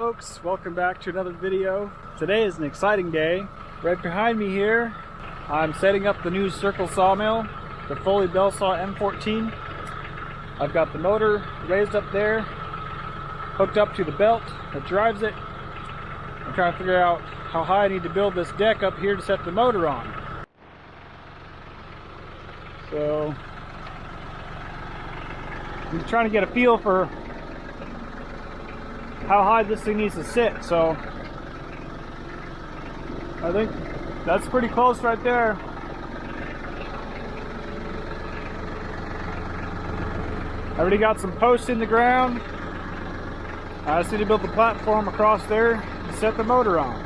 folks, welcome back to another video. Today is an exciting day. Right behind me here, I'm setting up the new circle sawmill, the Foley Bellsaw M-14. I've got the motor raised up there, hooked up to the belt that drives it. I'm trying to figure out how high I need to build this deck up here to set the motor on. So, I'm just trying to get a feel for how high this thing needs to sit. So I think that's pretty close right there. I already got some posts in the ground. I just need to build the platform across there to set the motor on.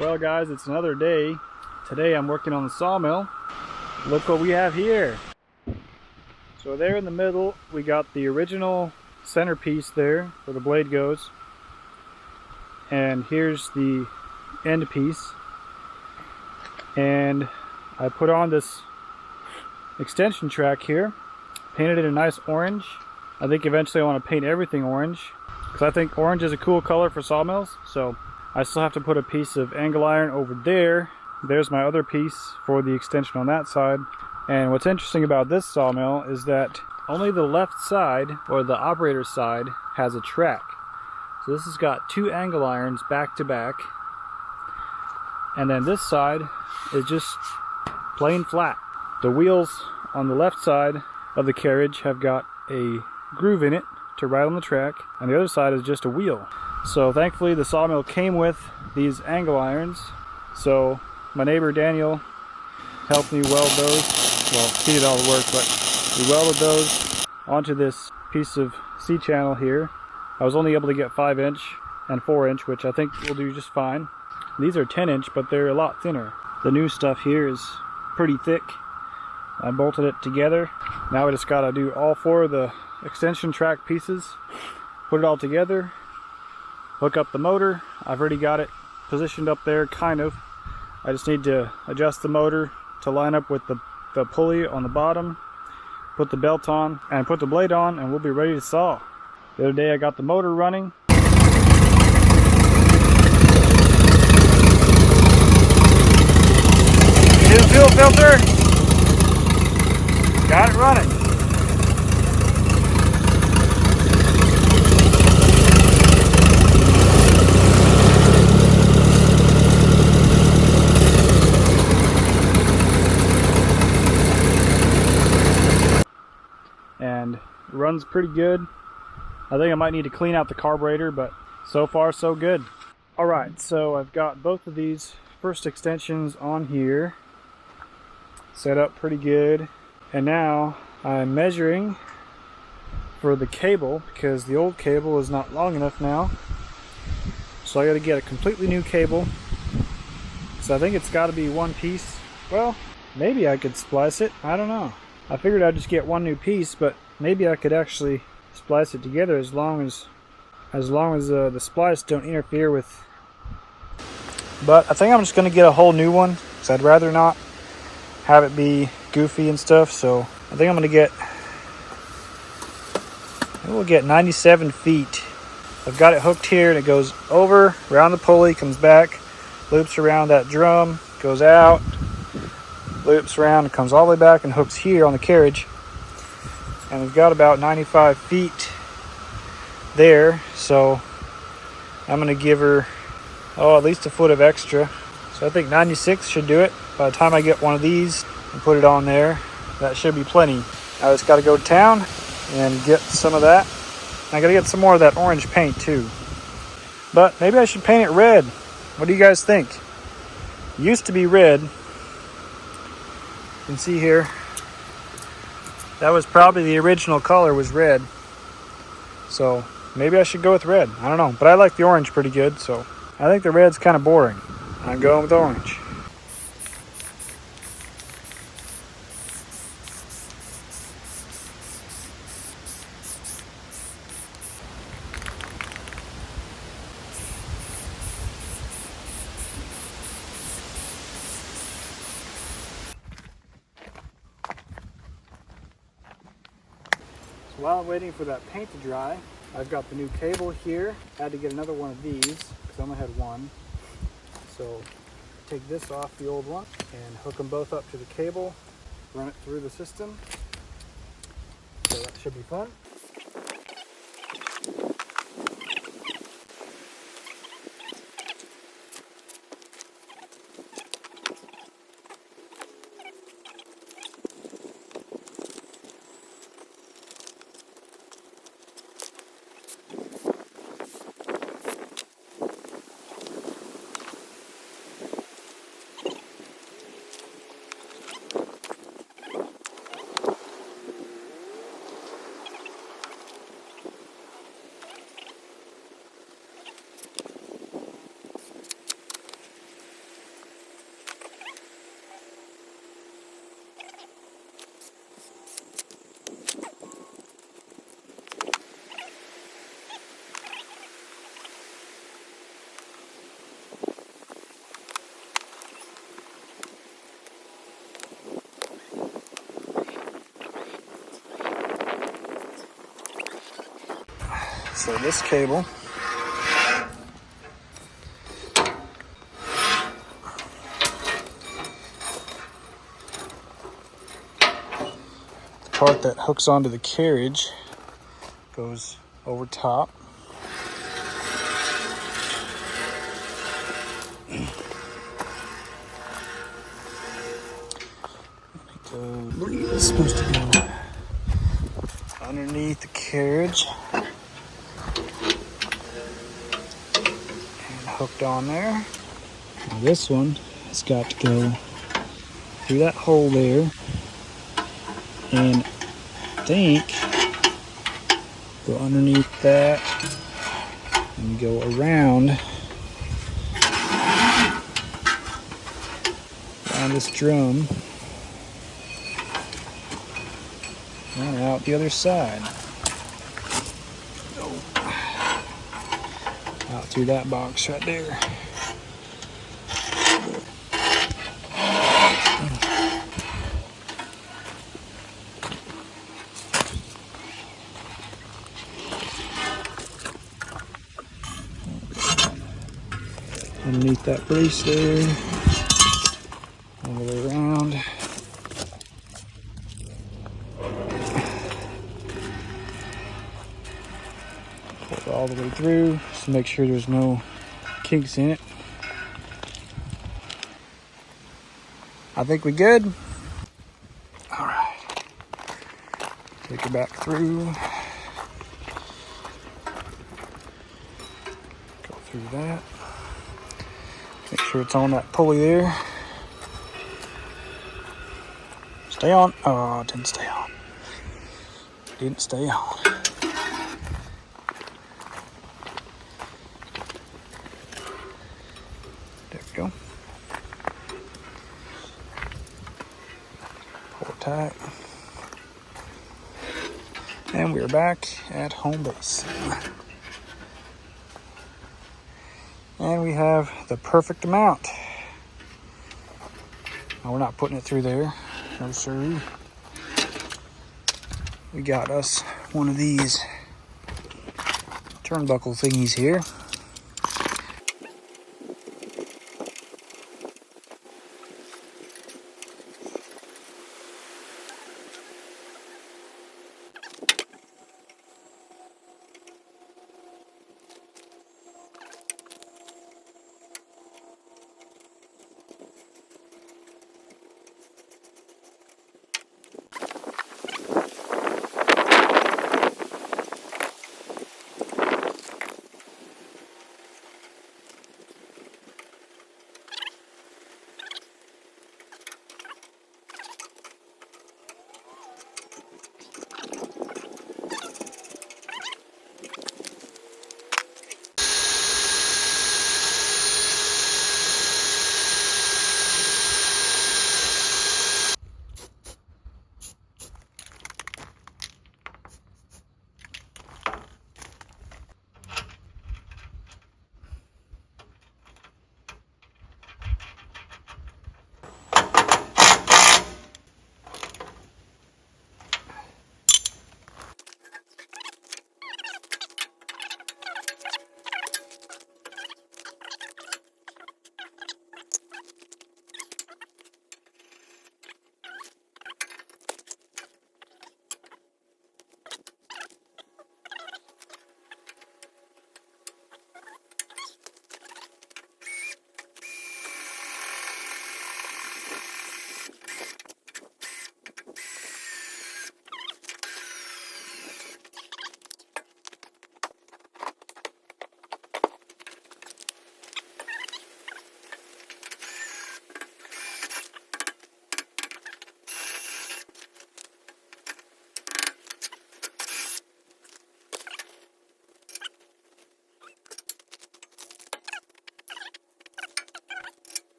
Well guys, it's another day. Today I'm working on the sawmill. Look what we have here. So there in the middle we got the original centerpiece there where the blade goes. And here's the end piece. And I put on this extension track here. Painted it a nice orange. I think eventually I want to paint everything orange, because I think orange is a cool color for sawmills. So I still have to put a piece of angle iron over there. There's my other piece for the extension on that side. And what's interesting about this sawmill is that only the left side, or the operator's side, has a track. So this has got two angle irons back to back. And then this side is just plain flat. The wheels on the left side of the carriage have got a groove in it to ride on the track, and the other side is just a wheel. So thankfully the sawmill came with these angle irons. So my neighbor Daniel helped me weld those. Well, he did all the work, but we welded those onto this piece of C-channel here. I was only able to get 5-inch and 4-inch, which I think will do just fine. These are 10-inch, but they're a lot thinner. The new stuff here is pretty thick. I bolted it together. Now we just gotta do all 4 of the extension track pieces, put it all together, hook up the motor. I've already got it positioned up there, kind of. I just need to adjust the motor to line up with the pulley on the bottom, put the belt on, and put the blade on, and we'll be ready to saw. The other day I got the motor running. New fuel filter. Got it running. And it runs pretty good. I think I might need to clean out the carburetor, but so far so good. Alright, so I've got both of these first extensions on here set up pretty good. And now I'm measuring for the cable, because the old cable is not long enough now. So I got to get a completely new cable. So I think it's got to be one piece. Well, maybe I could splice it. I don't know. I figured I'd just get one new piece, but maybe I could actually splice it together as long as the splice don't interfere with. But I think I'm just going to get a whole new one, because I'd rather not have it be goofy and stuff. So I think I'm going to get, we'll get 97 feet. I've got it hooked here, and it goes over, around the pulley, comes back, loops around that drum, goes out, loops around, and comes all the way back and hooks here on the carriage. And we've got about 95 feet there, so I'm going to give her at least a foot of extra. So I think 96 should do it. By the time I get one of these and put it on there, that should be plenty. I just got to go to town and get some of that. I got to get some more of that orange paint too. But maybe I should paint it red. What do you guys think? It used to be red. You can see here, That was probably the original color was red. So maybe I should go with red. I don't know. But I like the orange pretty good, so I think the red's kind of boring. I'm going with orange. So while I'm waiting for that paint to dry, I've got the new cable here. I had to get another one of these because I only had one. So take this off the old one and hook them both up to the cable, run it through the system. So that should be fun. So this cable the part that hooks onto the carriage goes over top. It's supposed to go underneath the carriage and hooked on there. Now this one has got to go through that hole there and I think go underneath that and go around this drum and out the other side. Out through that box right there. Underneath that brace there, all the way around. Pull it all the way through, just to make sure there's no kinks in it. I think we good. All right, take it back through. Go through that. Make sure it's on that pulley there. Stay on. Oh, it didn't stay on. Didn't stay on. There we go. Pull it tight. And we're back at home base. And we have the perfect amount. Now we're not putting it through there. No sir. We got us one of these turnbuckle thingies here.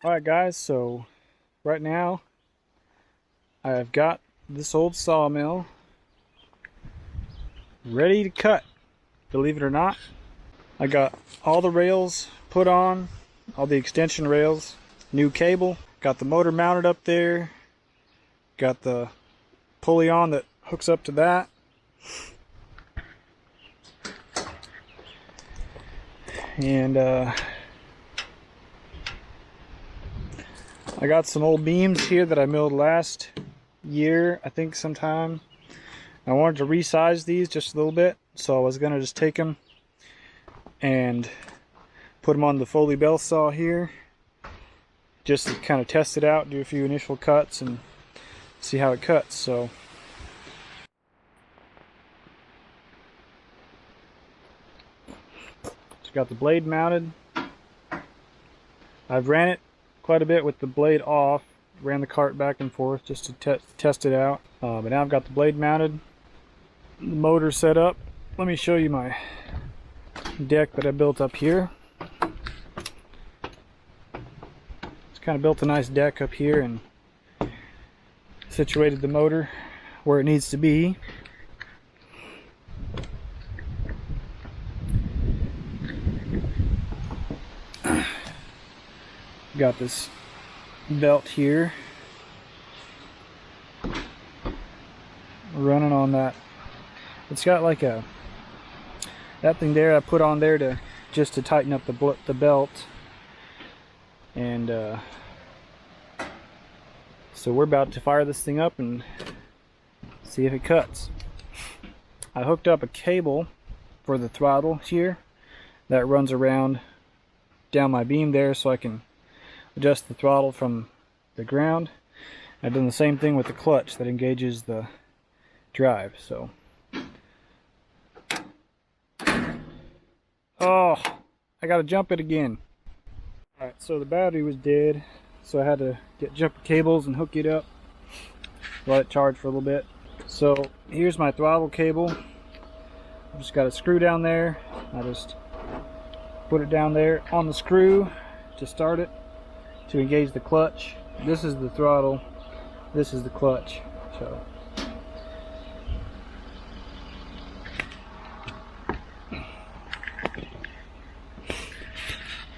Alright guys, so right now I have got this old sawmill ready to cut. Believe it or not, I got all the rails put on, all the extension rails, new cable, got the motor mounted up there, got the pulley on that hooks up to that. And I got some old beams here that I milled last year, I think sometime. I wanted to resize these just a little bit, so I was going to just take them and put them on the Foley Bellsaw here, just to kind of test it out, do a few initial cuts and see how it cuts. So got the blade mounted. I've ran it quite a bit with the blade off, ran the cart back and forth just to test it out. But now I've got the blade mounted, the motor set up. Let me show you my deck that I built up here. Just kind of built a nice deck up here and situated the motor where it needs to be. Got this belt here running on that. It's got like that thing there I put on there to just to tighten up the belt. And so we're about to fire this thing up and see if it cuts. I hooked up a cable for the throttle here that runs around down my beam there, so I can adjust the throttle from the ground. I've done the same thing with the clutch that engages the drive. So, oh, I gotta jump it again. Alright, so the battery was dead, so I had to jump the cables and hook it up, let it charge for a little bit. So here's my throttle cable. I've just got a screw down there. I just put it down there on the screw to start it, to engage the clutch. This is the throttle, this is the clutch. So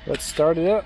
let's start it up.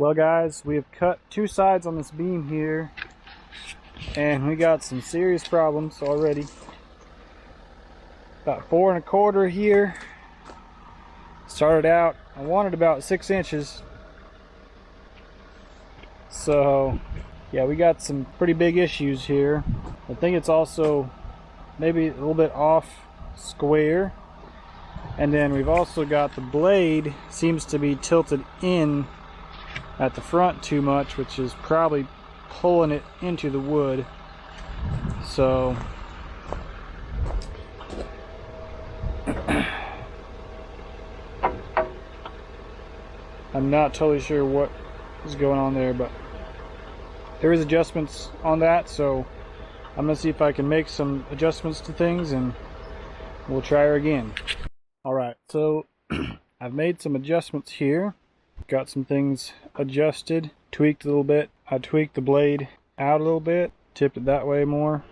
Well guys, we have cut 2 sides on this beam here, and we got some serious problems already. About 4 1/4 here. Started out, I wanted about 6 inches. So yeah, we got some pretty big issues here. I think it's also maybe a little bit off square. And then we've also got the blade seems to be tilted in at the front too much, which is probably pulling it into the wood. So I'm not totally sure what is going on there, but there is adjustments on that, so I'm gonna see if I can make some adjustments to things and we'll try her again. Alright, so I've made some adjustments here. Got some things adjusted, tweaked a little bit. I tweaked the blade out a little bit, tipped it that way more.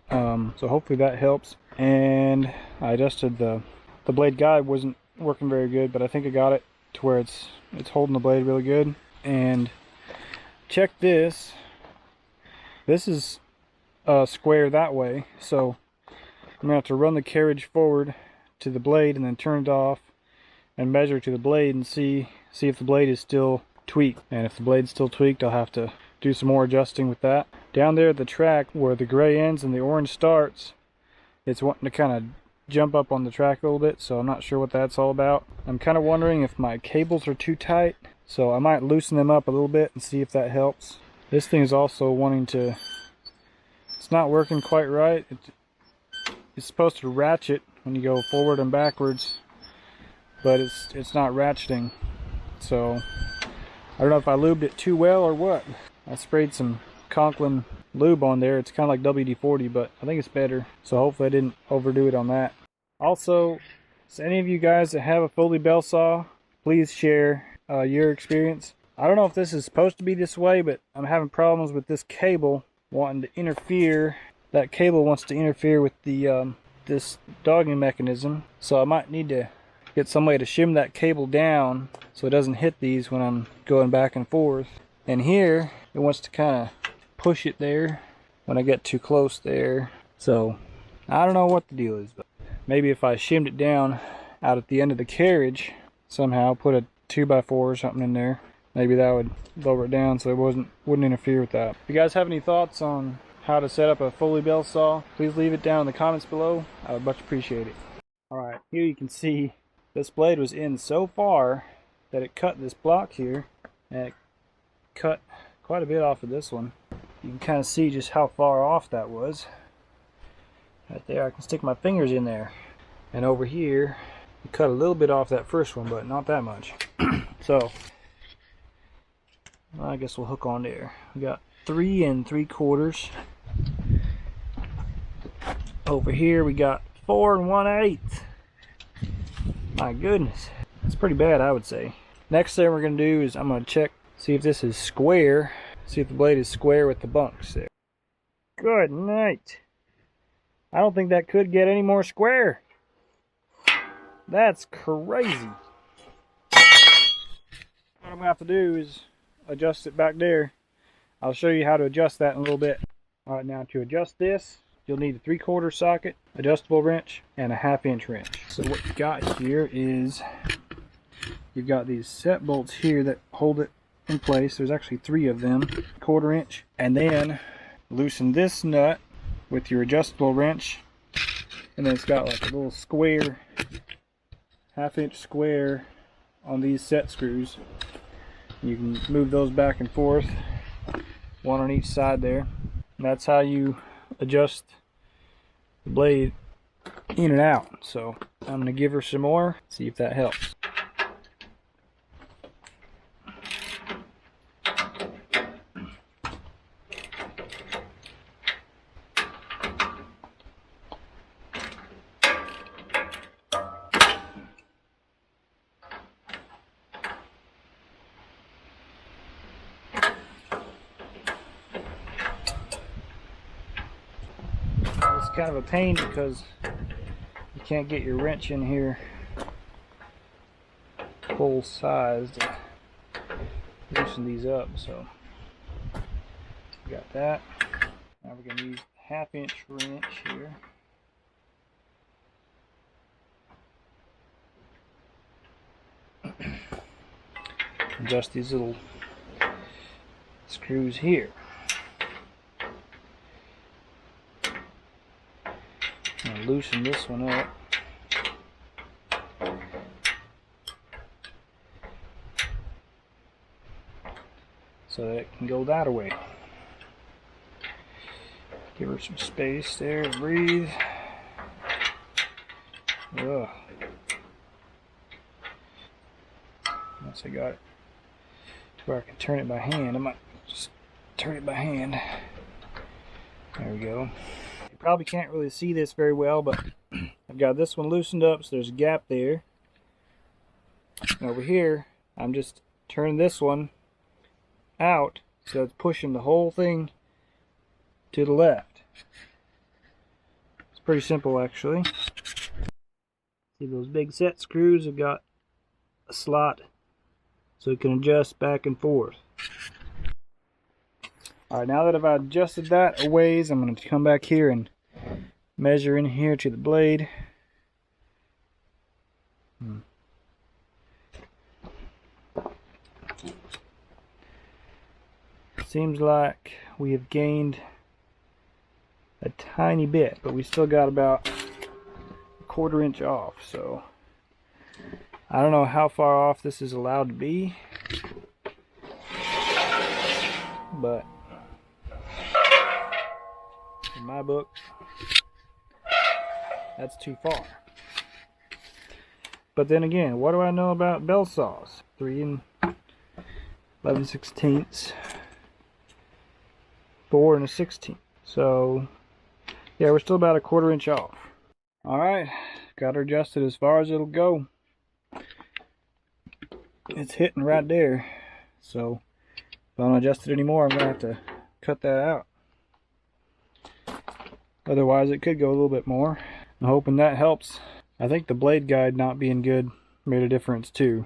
So hopefully that helps. And I adjusted the blade guide. Wasn't working very good, but I think I got it to where it's holding the blade really good. And check this. This is square that way, so I'm gonna have to run the carriage forward to the blade and then turn it off and measure to the blade and see if the blade is still tweaked. And if the blade's still tweaked, I'll have to do some more adjusting with that. Down there at the track where the gray ends and the orange starts, it's wanting to kind of jump up on the track a little bit, so I'm not sure what that's all about. I'm kind of wondering if my cables are too tight, so I might loosen them up a little bit and see if that helps. This thing is also wanting to, it's not working quite right. It's supposed to ratchet when you go forward and backwards, but it's not ratcheting. So I don't know if I lubed it too well or what. I sprayed some Conklin lube on there. It's kind of like WD-40, but I think it's better, so hopefully I didn't overdo it on that. Also, so any of you guys that have a Foley Bellsaw, please share your experience. I don't know if this is supposed to be this way, but I'm having problems with this cable wanting to interfere. That cable wants to interfere with the this dogging mechanism, so I might need to get some way to shim that cable down so it doesn't hit these when I'm going back and forth. And here it wants to kind of push it there when I get too close there. So I don't know what the deal is, but maybe if I shimmed it down out at the end of the carriage somehow, put a 2x4 or something in there, maybe that would lower it down so it wouldn't interfere with that. If you guys have any thoughts on how to set up a Foley Bellsaw, please leave it down in the comments below. I would much appreciate it. Alright, here you can see this blade was in so far that it cut this block here, and it cut quite a bit off of this one. You can kind of see just how far off that was. Right there, I can stick my fingers in there. And over here, it cut a little bit off that first one, but not that much. So, well, I guess we'll hook on there. We got 3 3/4. Over here we got 4 1/8. My goodness, that's pretty bad, I would say. Next thing we're gonna do is I'm gonna check, see if this is square, see if the blade is square with the bunks there. Good night. I don't think that could get any more square. That's crazy. What I'm gonna have to do is adjust it back there. I'll show you how to adjust that in a little bit. Alright, now to adjust this, you'll need a 3/4 socket, adjustable wrench, and a 1/2 inch wrench. So what you got here is, you've got these set bolts here that hold it in place. There's actually 3 of them, 1/4 inch. And then loosen this nut with your adjustable wrench. And then it's got like a little square, 1/2 inch square on these set screws. You can move those back and forth, one on each side there. And that's how you adjust the blade in and out. So I'm going to give her some more, see if that helps. It's kind of a pain because you can't get your wrench in here full sized. loosen these up. So we got that. Now we're going to use a 1/2 inch wrench here. Adjust these little screws here. I'll loosen this one up. So that it can go that way. Give her some space there to breathe. Ugh. Once I got it to where I can turn it by hand, I might just turn it by hand. There we go. You probably can't really see this very well, but I've got this one loosened up, so there's a gap there. And over here, I'm just turning this one out, so it's pushing the whole thing to the left. It's pretty simple, actually. See those big set screws have got a slot so it can adjust back and forth. Alright, now that I've adjusted that a ways, I'm going to come back here and measure in here to the blade. Seems like we have gained a tiny bit, but we still got about a 1/4 inch off, so I don't know how far off this is allowed to be, but in my book that's too far. But then again, what do I know about bell saws? 3 11/16, 4 1/16. So yeah, we're still about a 1/4 inch off. Alright, got her adjusted as far as it'll go. It's hitting right there. So if I don't adjust it anymore, I'm going to have to cut that out. Otherwise it could go a little bit more. I'm hoping that helps. I think the blade guide not being good made a difference too.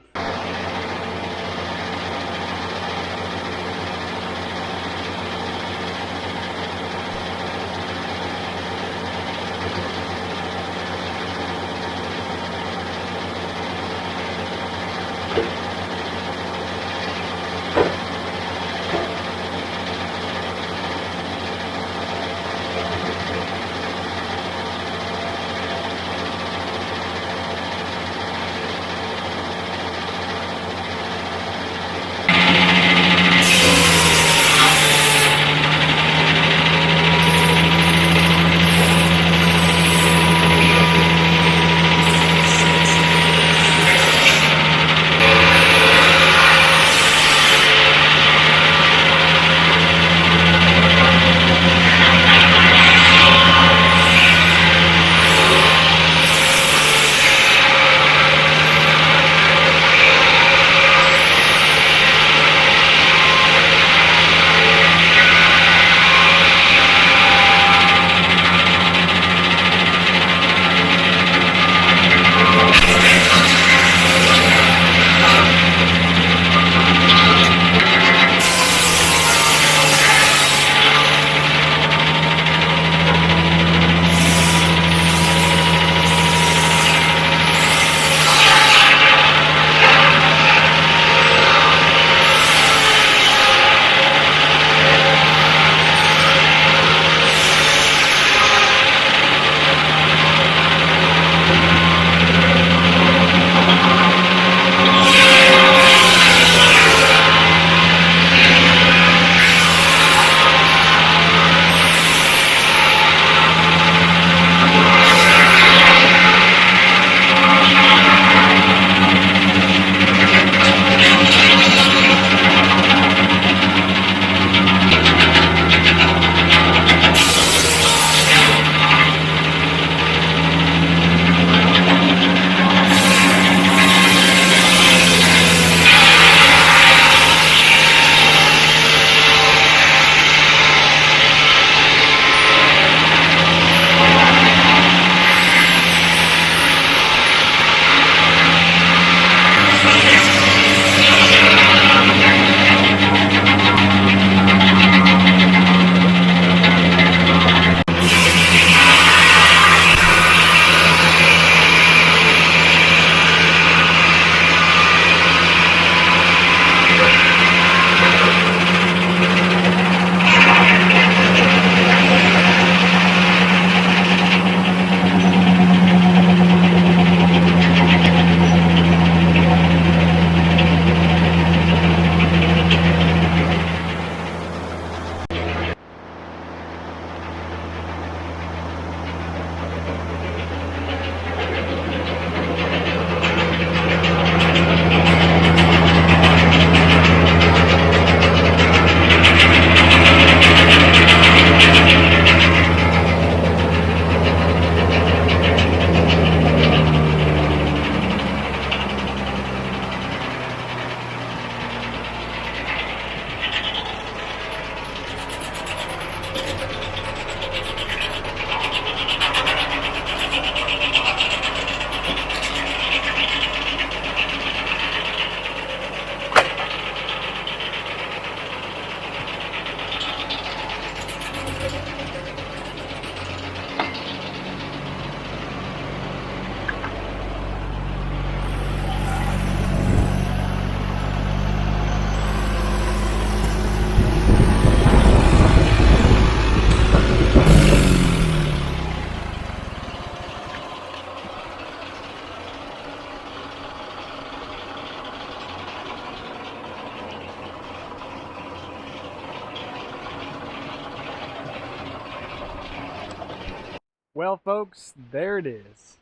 Well folks, there it is.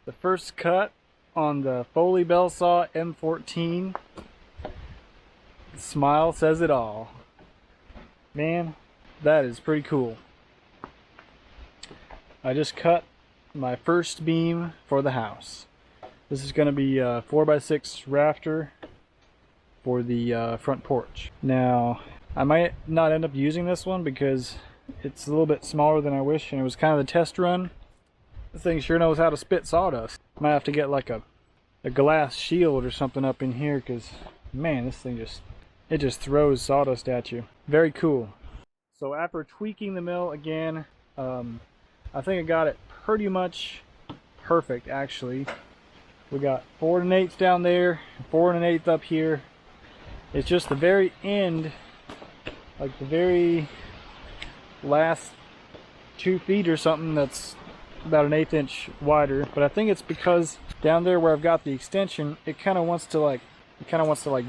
The first cut on the Foley Bellsaw M-14. The smile says it all. Man, that is pretty cool. I just cut my first beam for the house. This is going to be a 4x6 rafter for the front porch. Now, I might not end up using this one because it's a little bit smaller than I wish, and it was kind of the test run. This thing sure knows how to spit sawdust. Might have to get like a glass shield or something up in here, because man, this thing just throws sawdust at you. Very cool. So after tweaking the mill again, I think I got it pretty much perfect actually. We got 4 1/8 down there, 4 1/8 up here. It's just the very end, like the very last 2 feet or something, that's about an 1/8 inch wider. But I think it's because down there where I've got the extension, it kind of wants to like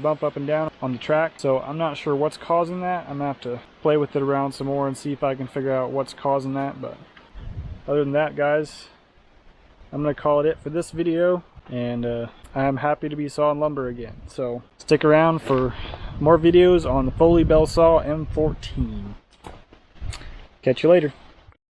bump up and down on the track. So I'm not sure what's causing that. I'm gonna have to play with it around some more and see if I can figure out what's causing that. But other than that, guys, I'm gonna call it for this video, and I'm happy to be sawing lumber again. So stick around for more videos on the Foley Bellsaw M-14. Catch you later.